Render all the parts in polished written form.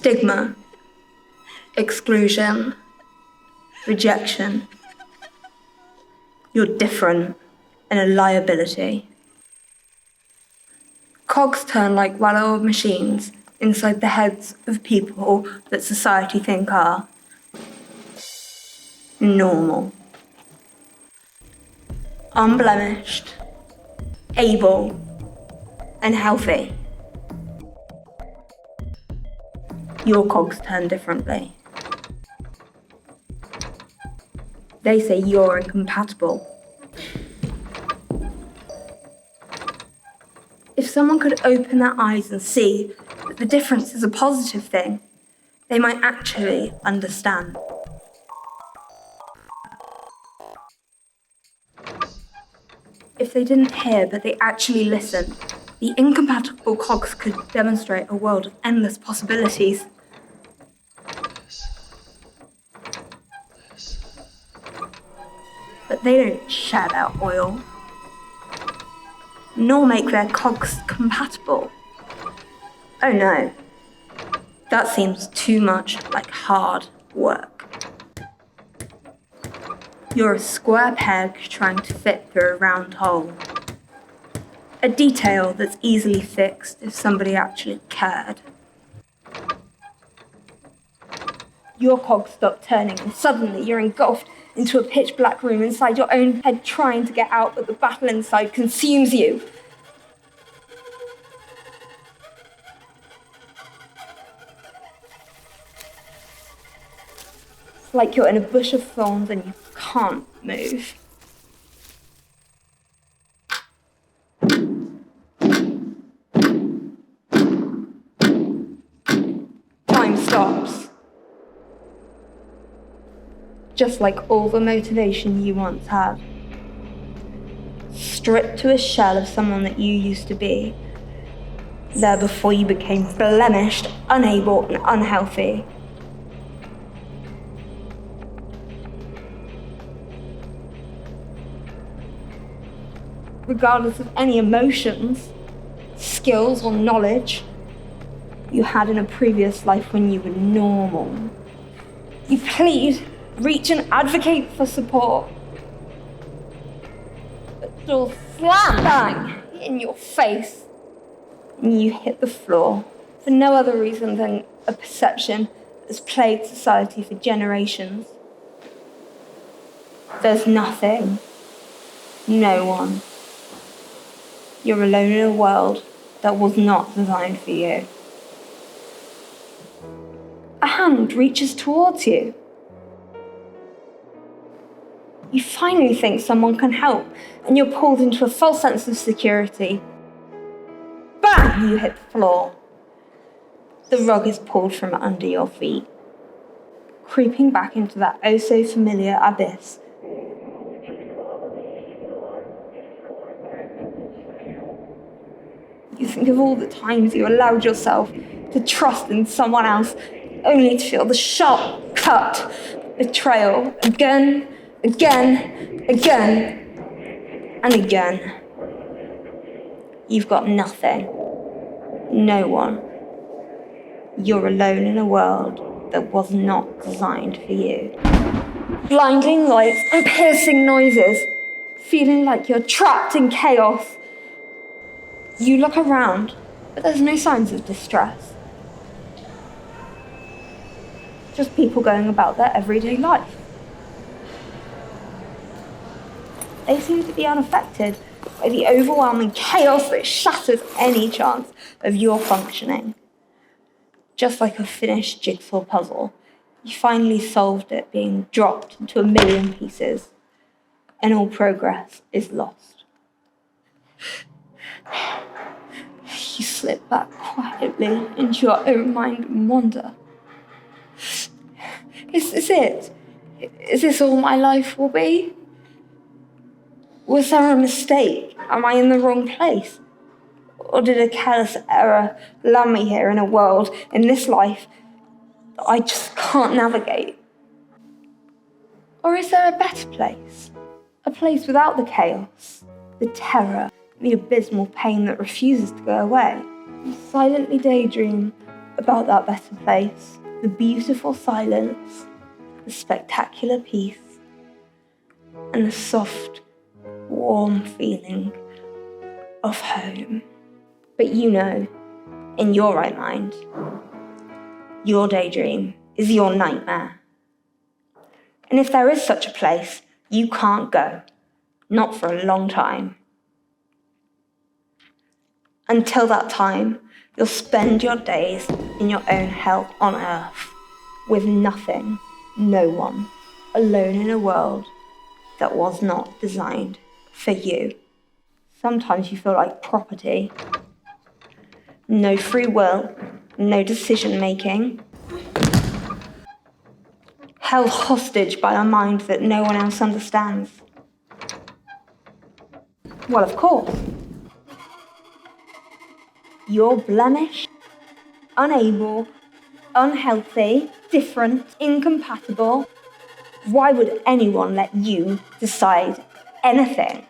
Stigma, exclusion, rejection. You're different and a liability. Cogs turn like well-oiled machines inside the heads of people that society think are normal, unblemished, able, and healthy. Your cogs turn differently. They say you're incompatible. If someone could open their eyes and see that the difference is a positive thing, they might actually understand. If they didn't hear but they actually listened, the incompatible cogs could demonstrate a world of endless possibilities. But they don't shed out oil, nor make their cogs compatible. Oh no, that seems too much like hard work. You're a square peg trying to fit through a round hole. A detail that's easily fixed if somebody actually cared. Your cogs stop turning and suddenly you're engulfed into a pitch black room inside your own head trying to get out, but the battle inside consumes you. It's like you're in a bush of thorns and you can't move. Time stops. Just like all the motivation you once had. Stripped to a shell of someone that you used to be. There before you became blemished, unable, and unhealthy. Regardless of any emotions, skills, or knowledge you had in a previous life when you were normal. You plead, reach and advocate for support. But door slam bang in your face and you hit the floor for no other reason than a perception that's plagued society for generations. There's nothing, no one. You're alone in a world that was not designed for you. A hand reaches towards you. You finally think someone can help, and you're pulled into a false sense of security. Bang! You hit the floor. The rug is pulled from under your feet, creeping back into that oh-so-familiar abyss. You think of all the times you allowed yourself to trust in someone else, only to feel the sharp cut, betrayal, again, and again. You've got nothing, no one. You're alone in a world that was not designed for you. Blinding lights and piercing noises, feeling like you're trapped in chaos. You look around, but there's no signs of distress. Just people going about their everyday life. They seem to be unaffected by the overwhelming chaos that shatters any chance of your functioning. Just like a finished jigsaw puzzle, you finally solved it being dropped into a million pieces, and all progress is lost. You slip back quietly into your own mind and wonder. Is this it? Is this all my life will be? Was there a mistake? Am I in the wrong place? Or did a careless error land me here in a world, in this life, that I just can't navigate? Or is there a better place? A place without the chaos, the terror, the abysmal pain that refuses to go away? You silently daydream about that better place, the beautiful silence, the spectacular peace, and the soft, warm feeling of home. But you know, in your right mind, your daydream is your nightmare. And if there is such a place, you can't go, not for a long time. Until that time, you'll spend your days in your own hell on earth, with nothing, no one, alone in a world that was not designed for you. Sometimes you feel like property. No free will, no decision-making. Held hostage by a mind that no one else understands. Well, of course. You're blemished, unable, unhealthy, different, incompatible. Why would anyone let you decide anything?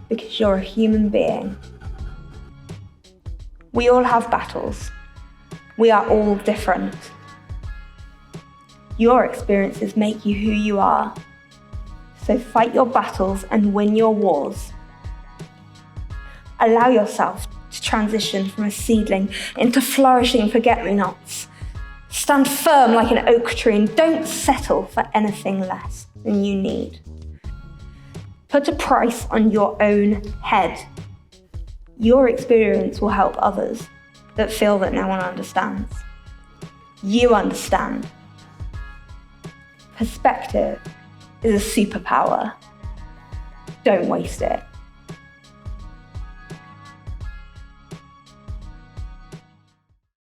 Because you're a human being. We all have battles. We are all different. Your experiences make you who you are. So fight your battles and win your wars. Allow yourself to transition from a seedling into flourishing forget-me-nots. Stand firm like an oak tree and don't settle for anything less than you need. Put a price on your own head. Your experience will help others that feel that no one understands. You understand. Perspective is a superpower. Don't waste it.